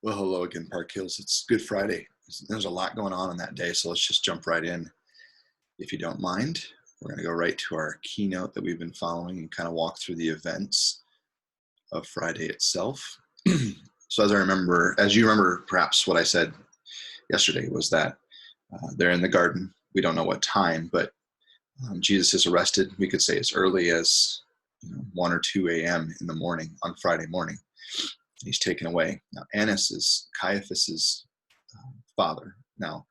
Well, hello again, Park Hills. It's Good Friday. There's a lot going on that day, so let's just jump right in. If you don't mind, we're going to go right to our keynote that we've been following and kind of walk through the events of Friday itself. So, as you remember, perhaps what I said yesterday was that they're in the garden. We don't know what time, but Jesus is arrested. We could say as early as 1 or 2 a.m. in the morning on Friday morning. He's taken away. Now, Annas is Caiaphas's father. Now,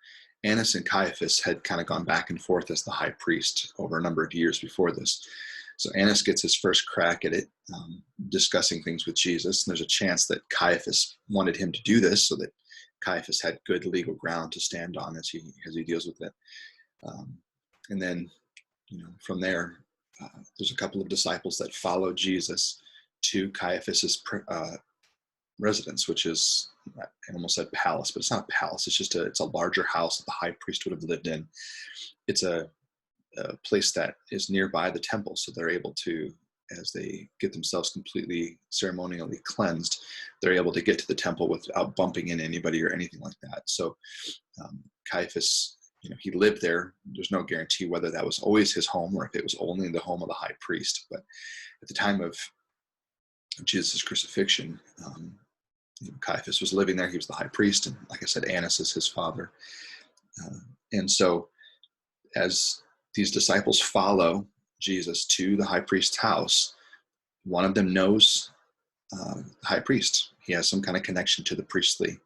Annas and Caiaphas had kind of gone back and forth as the high priest over a number of years before this. So Annas gets his first crack at it, discussing things with Jesus. And there's a chance that Caiaphas wanted him to do this so that Caiaphas had good legal ground to stand on as he deals with it. And then, from there, there's a couple of disciples that follow Jesus to Caiaphas's residence, which is, I almost said palace, but it's not a palace. It's a larger house that the high priest would have lived in. It's a place that is nearby the temple, so they're able to, as they get themselves completely ceremonially cleansed, they're able to get to the temple without bumping into anybody or anything like that. So Caiaphas, he lived there. There's no guarantee whether that was always his home or if it was only the home of the high priest. But at the time of Jesus' crucifixion, Caiaphas was living there. He was the high priest, and like I said, Annas is his father. And so, as these disciples follow Jesus to the high priest's house, one of them knows the high priest. He has some kind of connection to the priestly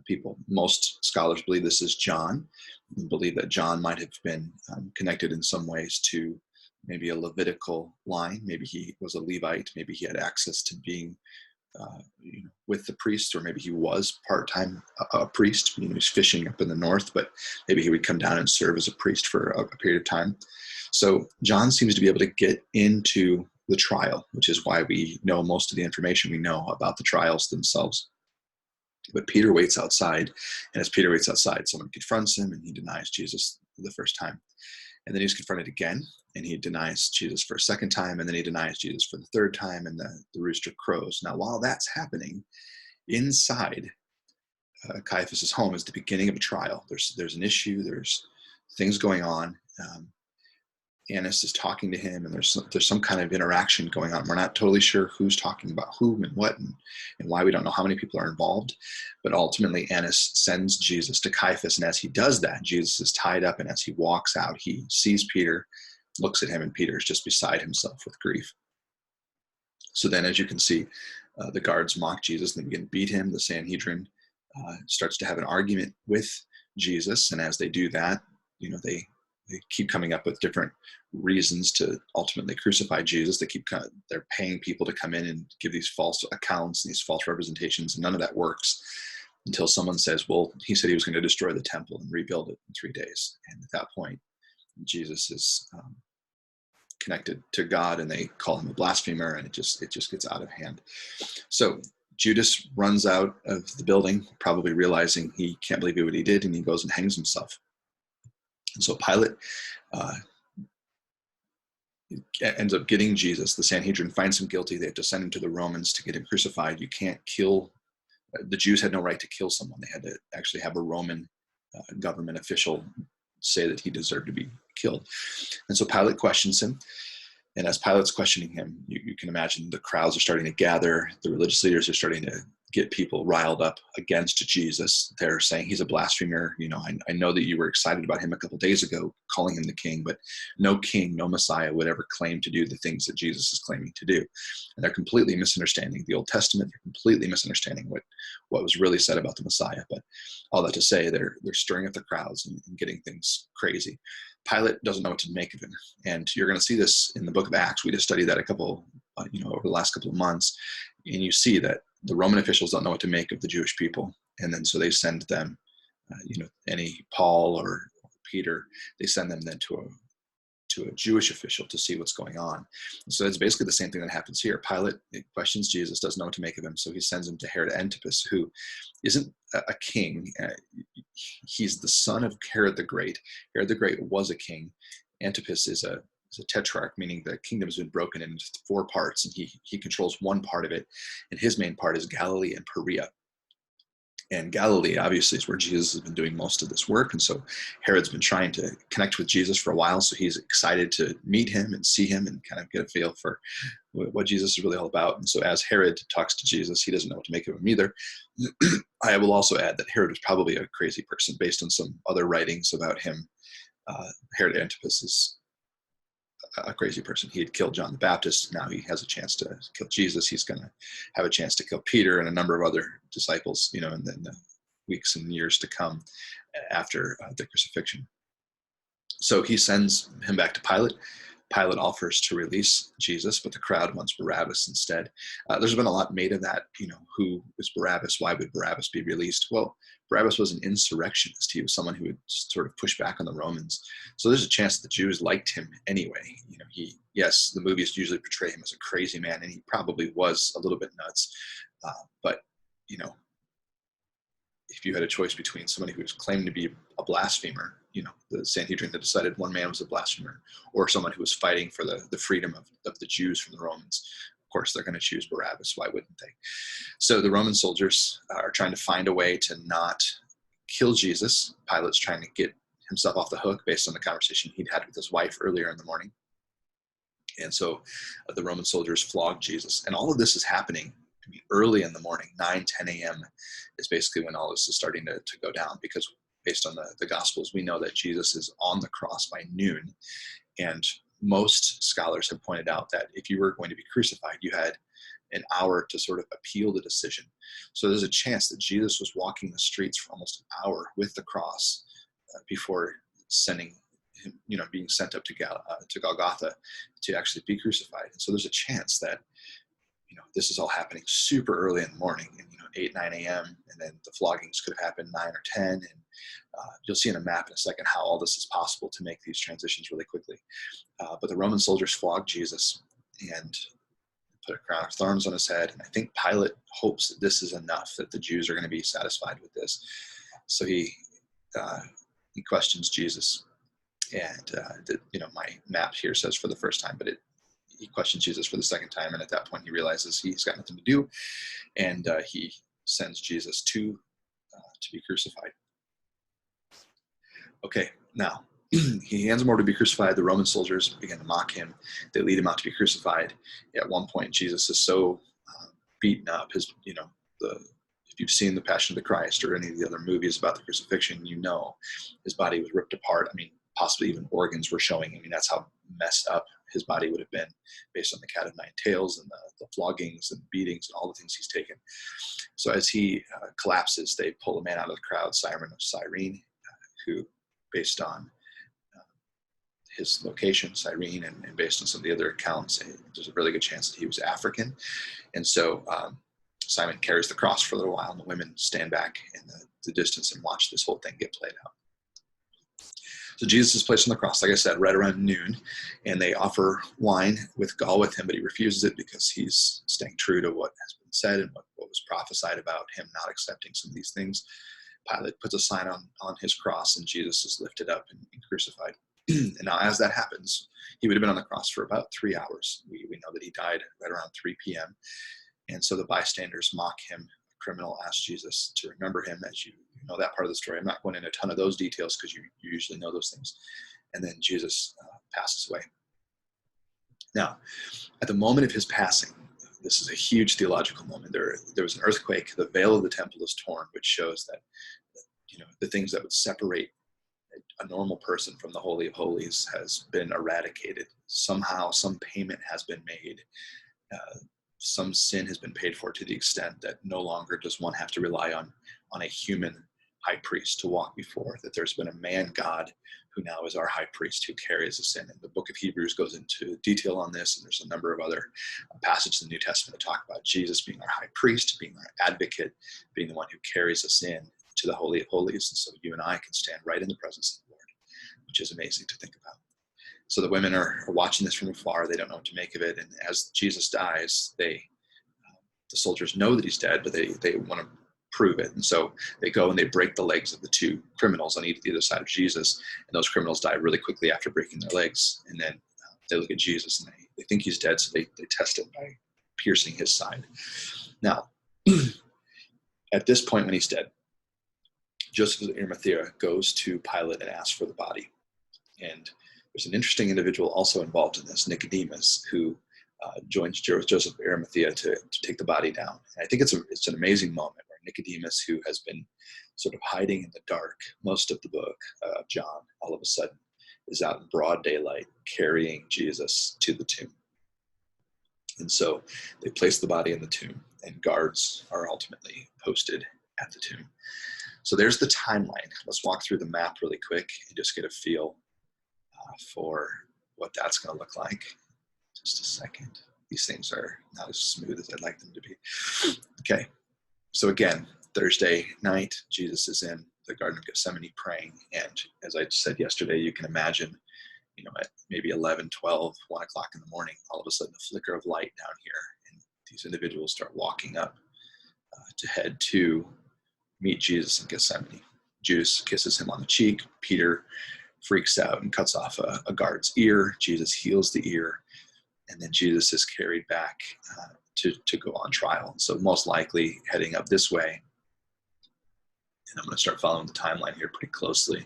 people. Most scholars believe this is John. They believe that John might have been connected in some ways to maybe a Levitical line. Maybe he was a Levite. Maybe he had access to being with the priest, or maybe he was part-time a priest. He's fishing up in the north, but maybe he would come down and serve as a priest for a period of time. So John seems to be able to get into the trial, which is why we know most of the information we know about the trials themselves. But Peter waits outside, and as Peter waits outside, someone confronts him, and he denies Jesus the first time. And then he's confronted again, and he denies Jesus for a second time, and then he denies Jesus for the third time, and the rooster crows. Now, while that's happening, inside Caiaphas's home is the beginning of a trial. There's an issue. There's things going on. Annas is talking to him, and there's some kind of interaction going on. We're not totally sure who's talking about whom and what and why. We don't know how many people are involved. But ultimately, Annas sends Jesus to Caiaphas, and as he does that, Jesus is tied up, and as he walks out, he sees Peter, looks at him, and Peter is just beside himself with grief. So then, as you can see, the guards mock Jesus, and they begin to beat him. The Sanhedrin starts to have an argument with Jesus, and as they do that, they keep coming up with different reasons to ultimately crucify Jesus. They're paying people to come in and give these false accounts and these false representations, and none of that works until someone says, well, he said he was going to destroy the temple and rebuild it in 3 days. And at that point, Jesus is connected to God, and they call him a blasphemer, and it just gets out of hand. So Judas runs out of the building, probably realizing he can't believe what he did, and he goes and hangs himself. And so Pilate ends up getting Jesus. The Sanhedrin finds him guilty. They have to send him to the Romans to get him crucified. You can't kill. The Jews had no right to kill someone. They had to actually have a Roman government official say that he deserved to be killed. And so Pilate questions him. And as Pilate's questioning him, you can imagine the crowds are starting to gather. The religious leaders are starting to get people riled up against Jesus. They're saying he's a blasphemer. I know that you were excited about him a couple of days ago, calling him the king, but no king, no Messiah would ever claim to do the things that Jesus is claiming to do. And they're completely misunderstanding the Old Testament. They're completely misunderstanding what was really said about the Messiah. But all that to say, they're stirring up the crowds and getting things crazy. Pilate doesn't know what to make of him. And you're going to see this in the book of Acts. We just studied that over the last couple of months. And you see that the Roman officials don't know what to make of the Jewish people. And then so they send them, any Paul or Peter, they send them then to a Jewish official to see what's going on. And so it's basically the same thing that happens here. Pilate questions Jesus, doesn't know what to make of him. So he sends him to Herod Antipas, who isn't a king. He's the son of Herod the Great. Herod the Great was a king. Antipas is a tetrarch, meaning the kingdom has been broken into 4 parts, and he controls one part of it, and his main part is Galilee and Perea. And Galilee, obviously, is where Jesus has been doing most of this work. And so Herod's been trying to connect with Jesus for a while. So he's excited to meet him and see him and kind of get a feel for what Jesus is really all about. And so as Herod talks to Jesus, he doesn't know what to make of him either. I will also add that Herod was probably a crazy person based on some other writings about him. Herod Antipas is a crazy person. He had killed John the Baptist. Now he has a chance to kill Jesus. He's going to have a chance to kill Peter and a number of other disciples, in the weeks and years to come after the crucifixion. So he sends him back to Pilate. Pilate offers to release Jesus, but the crowd wants Barabbas instead. There's been a lot made of that. Who is Barabbas? Why would Barabbas be released? Well, Barabbas was an insurrectionist. He was someone who would sort of push back on the Romans. So there's a chance that the Jews liked him anyway. Yes, the movies usually portray him as a crazy man, and he probably was a little bit nuts. But if you had a choice between somebody who was claimed to be a blasphemer, the Sanhedrin that decided one man was a blasphemer, or someone who was fighting for the freedom of the Jews from the Romans, of course, they're going to choose Barabbas. Why wouldn't they? So the Roman soldiers are trying to find a way to not kill Jesus. Pilate's trying to get himself off the hook based on the conversation he'd had with his wife earlier in the morning. And so the Roman soldiers flog Jesus. And all of this is happening early in the morning. 9, 10 a.m. is basically when all this is starting to go down, because based on the Gospels, we know that Jesus is on the cross by noon. And most scholars have pointed out that if you were going to be crucified, you had an hour to sort of appeal the decision. So there's a chance that Jesus was walking the streets for almost an hour with the cross before sending him, being sent up to Golgotha to actually be crucified. And so there's a chance that this is all happening super early in the morning, and 8, 9 a.m. And then the floggings could have happened 9 or 10. And you'll see in a map in a second how all this is possible to make these transitions really quickly. But the Roman soldiers flogged Jesus and put a crown of thorns on his head. And I think Pilate hopes that this is enough, that the Jews are going to be satisfied with this. So he questions Jesus. And my map here says for the first time, but he questions Jesus for the second time, and at that point he realizes he's got nothing to do, and he sends Jesus to be crucified. Okay, now he hands him over to be crucified. The Roman soldiers begin to mock him. They lead him out to be crucified. At one point, Jesus is so beaten up. If you've seen The Passion of the Christ or any of the other movies about the crucifixion, his body was ripped apart. Possibly even organs were showing. That's how messed up his body would have been based on the cat of nine tails and the floggings and beatings and all the things he's taken. So as he collapses, they pull a man out of the crowd, Simon of Cyrene, who, based on his location, Cyrene, and based on some of the other accounts, there's a really good chance that he was African. And so Simon carries the cross for a little while, and the women stand back in the distance and watch this whole thing get played out. So Jesus is placed on the cross, like I said, right around noon, and they offer wine with gall with him, but he refuses it because he's staying true to what has been said and what was prophesied about him not accepting some of these things. Pilate puts a sign on his cross, and Jesus is lifted up and crucified. And now as that happens, he would have been on the cross for about 3 hours. We know that he died right around 3 p.m. And so the bystanders mock him. Criminal asks Jesus to remember him, as you know that part of the story. I'm not going into a ton of those details because you usually know those things. And then Jesus passes away. Now, at the moment of his passing, this is a huge theological moment. There was an earthquake. The veil of the temple is torn, which shows that the things that would separate a normal person from the Holy of Holies has been eradicated. Somehow, some payment has been made. Some sin has been paid for to the extent that no longer does one have to rely on a human high priest to walk before, that there's been a man God who now is our high priest who carries the sin. And the book of Hebrews goes into detail on this, and there's a number of other passages in the New Testament that talk about Jesus being our high priest, being our advocate, being the one who carries us in to the Holy of Holies. And so you and I can stand right in the presence of the Lord, which is amazing to think about. So the women are watching this from afar. They don't know what to make of it. And as Jesus dies, the soldiers know that he's dead, but they want to prove it. And so they go and they break the legs of the 2 criminals on either side of Jesus. And those criminals die really quickly after breaking their legs. And then they look at Jesus and they think he's dead. So they test it by piercing his side. Now, at this point when he's dead, Joseph of Arimathea goes to Pilate and asks for the body. And there's an interesting individual also involved in this, Nicodemus, who joins Joseph of Arimathea to take the body down. And I think it's an amazing moment where Nicodemus, who has been sort of hiding in the dark most of the book of John, all of a sudden is out in broad daylight carrying Jesus to the tomb. And so they place the body in the tomb, and guards are ultimately posted at the tomb. So there's the timeline. Let's walk through the map really quick and just get a feel for what that's going to look like. Just a second. These things are not as smooth as I'd like them to be. Okay. So again, Thursday night, Jesus is in the Garden of Gethsemane praying. And as I said yesterday, you can imagine, at maybe 11, 12, 1 o'clock in the morning, all of a sudden a flicker of light down here. And these individuals start walking up to head to meet Jesus in Gethsemane. Judas kisses him on the cheek. Peter freaks out and cuts off a guard's ear. Jesus heals the ear. And then Jesus is carried back to go on trial. So most likely heading up this way. And I'm going to start following the timeline here pretty closely.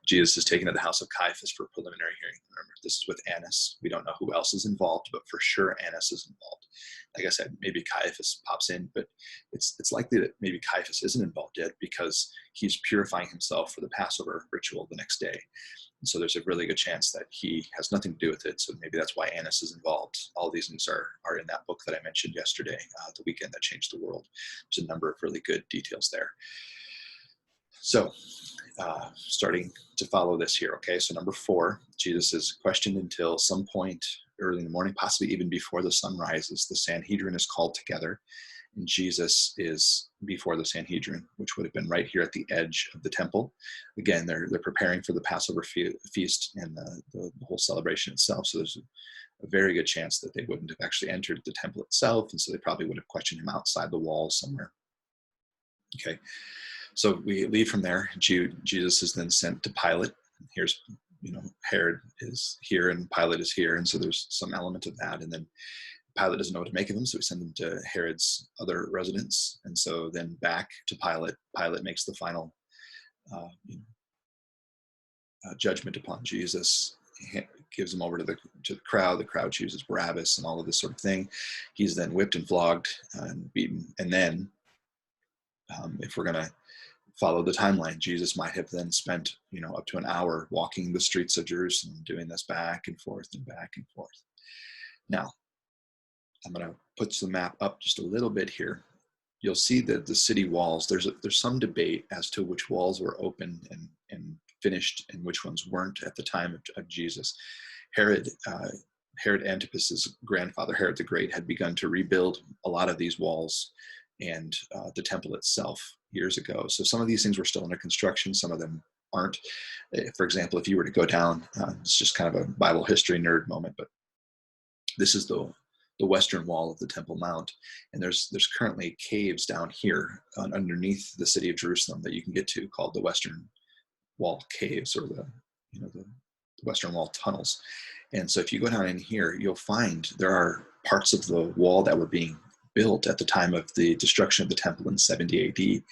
Jesus is taken to the house of Caiaphas for a preliminary hearing. Remember, this is with Annas. We don't know who else is involved, but for sure Annas is involved. Like I said, maybe Caiaphas pops in, but it's likely that maybe Caiaphas isn't involved yet because he's purifying himself for the Passover ritual the next day. And so there's a really good chance that he has nothing to do with it. So maybe that's why Annas is involved. All of these things are in that book that I mentioned yesterday, The Weekend That Changed the World. There's a number of really good details there. So starting to follow this here, okay? So number 4, Jesus is questioned until some point early in the morning, possibly even before the sun rises. The Sanhedrin is called together, and Jesus is before the Sanhedrin, which would have been right here at the edge of the temple. Again, they're preparing for the Passover feast and the whole celebration itself. So there's a very good chance that they wouldn't have actually entered the temple itself, and so they probably would have questioned him outside the walls somewhere. Okay. So we leave from there. Jesus is then sent to Pilate. Here's, Herod is here and Pilate is here. And so there's some element of that. And then Pilate doesn't know what to make of him. So we send him to Herod's other residence. And so then back to Pilate. Pilate makes the final judgment upon Jesus. He gives him over to the crowd. The crowd chooses Barabbas and all of this sort of thing. He's then whipped and flogged and beaten. And then if we're going to follow the timeline, Jesus might have then spent, up to an hour walking the streets of Jerusalem, doing this back and forth and back and forth. Now, I'm going to put the map up just a little bit here. You'll see that the city walls, there's some debate as to which walls were open and finished and which ones weren't at the time of Jesus. Herod Antipas's grandfather, Herod the Great, had begun to rebuild a lot of these walls and the temple itself years ago. So some of these things were still under construction, some of them aren't. For example, if you were to go down, it's just kind of a Bible history nerd moment, but this is the western wall of the Temple Mount, and there's currently caves down here underneath the city of Jerusalem that you can get to, called the Western Wall Caves, or the Western Wall tunnels. And so if you go down in here, you'll find there are parts of the wall that were being built at the time of the destruction of the temple in 70 AD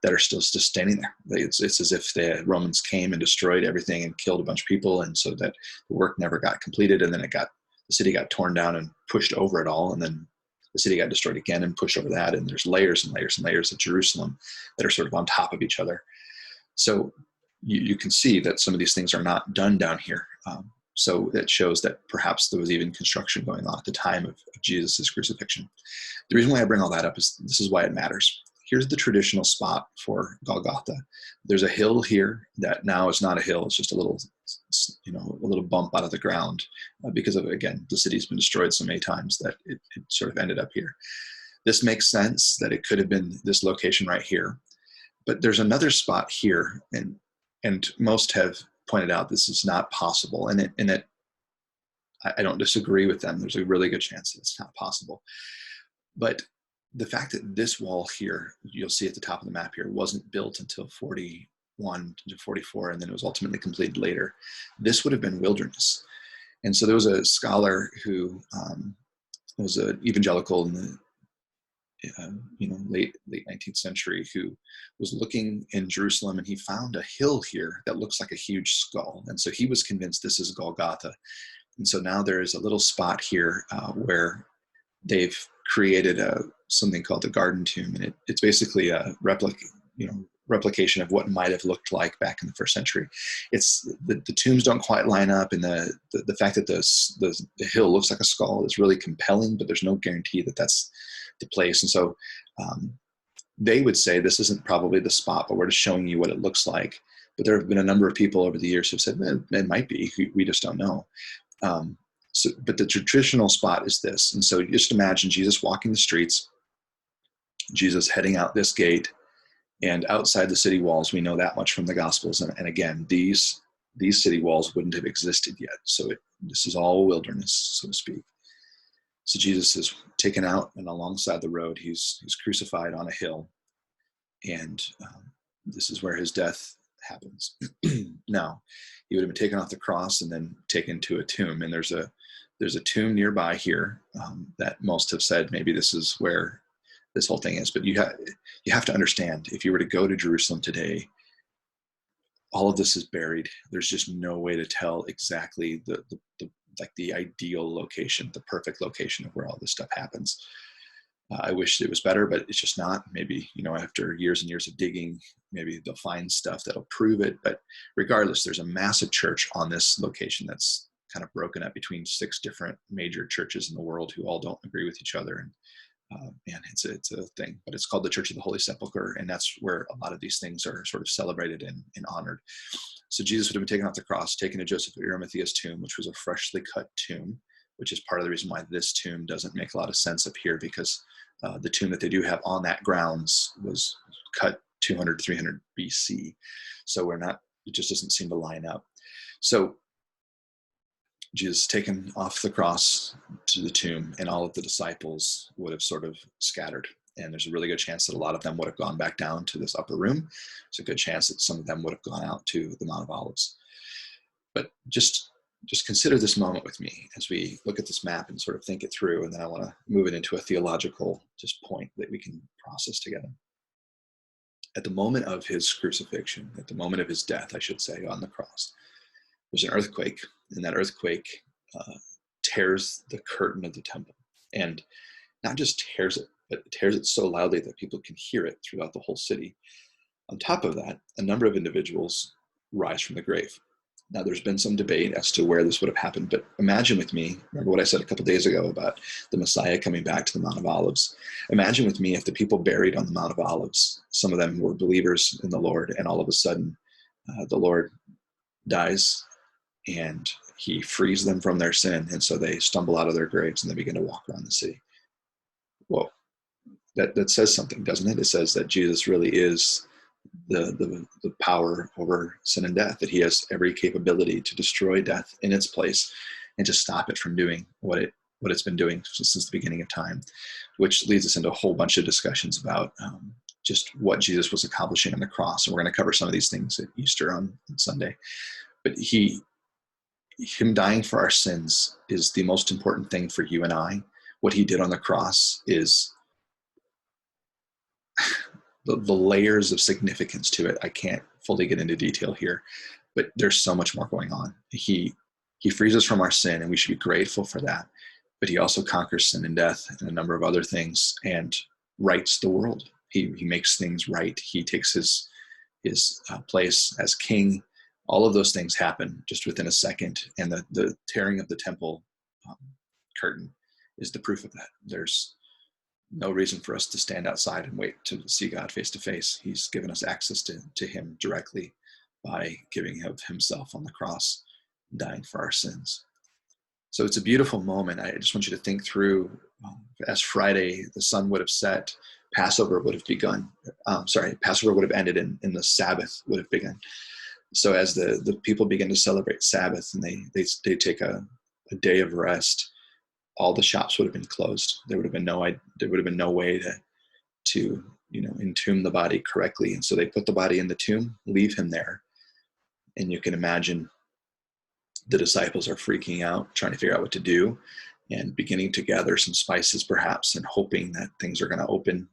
that are still just standing there. It's as if the Romans came and destroyed everything and killed a bunch of people, and so that the work never got completed, and then the city got torn down and pushed over it all, and then the city got destroyed again and pushed over that, and there's layers and layers and layers of Jerusalem that are sort of on top of each other. So you can see that some of these things are not done down here. So that shows that perhaps there was even construction going on at the time of Jesus' crucifixion. The reason why I bring all that up is this is why it matters. Here's the traditional spot for Golgotha. There's a hill here that now is not a hill. It's just a little bump out of the ground because of, again, the city's been destroyed so many times that it sort of ended up here. This makes sense that it could have been this location right here. But there's another spot here, and most have pointed out this is not possible, and I don't disagree with them. There's a really good chance that it's not possible. But the fact that this wall here, you'll see at the top of the map here, wasn't built until 41 to 44, and then it was ultimately completed later. This would have been wilderness. And so there was a scholar who was an evangelical late 19th century, who was looking in Jerusalem, and he found a hill here that looks like a huge skull. And so he was convinced this is Golgotha. And so now there is a little spot here where they've created something called the Garden Tomb, and it's basically a replication of what might have looked like back in the first century. It's the tombs don't quite line up, and the fact that the hill looks like a skull is really compelling, but there's no guarantee that that's the place. And so they would say this isn't probably the spot, but we're just showing you what it looks like. But there have been a number of people over the years who've said it might be. We just don't know. But the traditional spot is this. And so you just imagine Jesus walking the streets, Jesus heading out this gate, and outside the city walls, we know that much from the Gospels. And again, these city walls wouldn't have existed yet. So this is all wilderness, so to speak. So Jesus is taken out, and alongside the road, he's crucified on a hill. And this is where his death happens. Now, he would have been taken off the cross and then taken to a tomb. And there's a tomb nearby here that most have said maybe this is where this whole thing is. But you have to understand, if you were to go to Jerusalem today, all of this is buried. There's just no way to tell exactly the ideal location, the perfect location of where all this stuff happens. I wish it was better, but it's just not. Maybe, after years and years of digging, maybe they'll find stuff that'll prove it. But regardless, there's a massive church on this location that's kind of broken up between 6 different major churches in the world who all don't agree with each other. And it's a thing, but it's called the Church of the Holy Sepulchre, and that's where a lot of these things are sort of celebrated and honored. So Jesus would have been taken off the cross, taken to Joseph of Arimathea's tomb, which was a freshly cut tomb, which is part of the reason why this tomb doesn't make a lot of sense up here, because the tomb that they do have on that grounds was cut 200 to 300 BC. So it just doesn't seem to line up. So Jesus is taken off the cross to the tomb, and all of the disciples would have sort of scattered. And there's a really good chance that a lot of them would have gone back down to this upper room. It's a good chance that some of them would have gone out to the Mount of Olives. But just consider this moment with me as we look at this map and sort of think it through. And then I want to move it into a theological point that we can process together. At the moment of his crucifixion, at the moment of his death, I should say, on the cross, there's an earthquake, and that earthquake tears the curtain of the temple. And not just tears it, but it tears it so loudly that people can hear it throughout the whole city. On top of that, a number of individuals rise from the grave. Now, there's been some debate as to where this would have happened, but imagine with me, remember what I said a couple days ago about the Messiah coming back to the Mount of Olives. Imagine with me if the people buried on the Mount of Olives, some of them were believers in the Lord, and all of a sudden the Lord dies and he frees them from their sin, and so they stumble out of their graves and they begin to walk around the city. Well, that says something, doesn't it? It says that Jesus really is the power over sin and death, that he has every capability to destroy death in its place and to stop it from doing what it's been doing since the beginning of time, which leads us into a whole bunch of discussions about just what Jesus was accomplishing on the cross. And we're going to cover some of these things at Easter on Sunday. But him dying for our sins is the most important thing for you and I. What he did on the cross is the layers of significance to it. I can't fully get into detail here, but there's so much more going on. He frees us from our sin, and we should be grateful for that. But he also conquers sin and death and a number of other things and rights the world. He makes things right. He takes his place as king. All of those things happen just within a second. And the tearing of the temple curtain is the proof of that. There's no reason for us to stand outside and wait to see God face to face. He's given us access to him directly by giving of himself on the cross, dying for our sins. So it's a beautiful moment. I just want you to think through, as Friday, the sun would have set, Passover would have begun. Passover would have ended and the Sabbath would have begun. So as the people begin to celebrate Sabbath and they take a day of rest, all the shops would have been closed. There would have been no way to entomb the body correctly. And so they put the body in the tomb, leave him there. And you can imagine the disciples are freaking out, trying to figure out what to do. and beginning to gather some spices perhaps, and hoping that things are going to open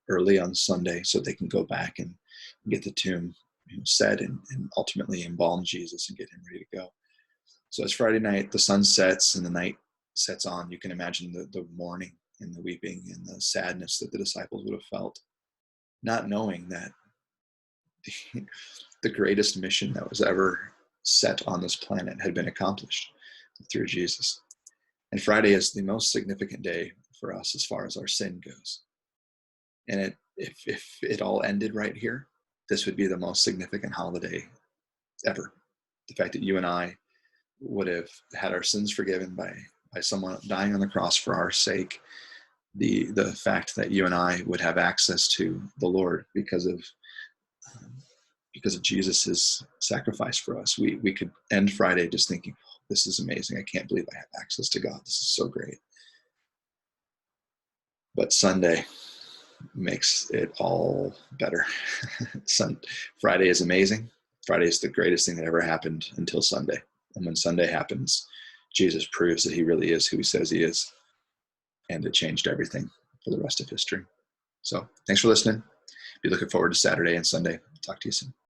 early on Sunday so they can go back and get the tomb set and ultimately embalm Jesus and get him ready to go. So it's Friday night, the sun sets and the night sets on. You can imagine the mourning and the weeping and the sadness that the disciples would have felt, not knowing that the greatest mission that was ever set on this planet had been accomplished through Jesus. And Friday is the most significant day for us as far as our sin goes. And if it all ended right here, this would be the most significant holiday ever. The fact that you and I would have had our sins forgiven by someone dying on the cross for our sake, the fact that you and I would have access to the Lord because of Jesus's sacrifice for us. We could end Friday just thinking, oh, this is amazing. I can't believe I have access to God. This is so great. But Sunday makes it all better. Friday is amazing. Friday is the greatest thing that ever happened until Sunday. And when Sunday happens, Jesus proves that he really is who he says he is. And it changed everything for the rest of history. So thanks for listening. Be looking forward to Saturday and Sunday. Talk to you soon.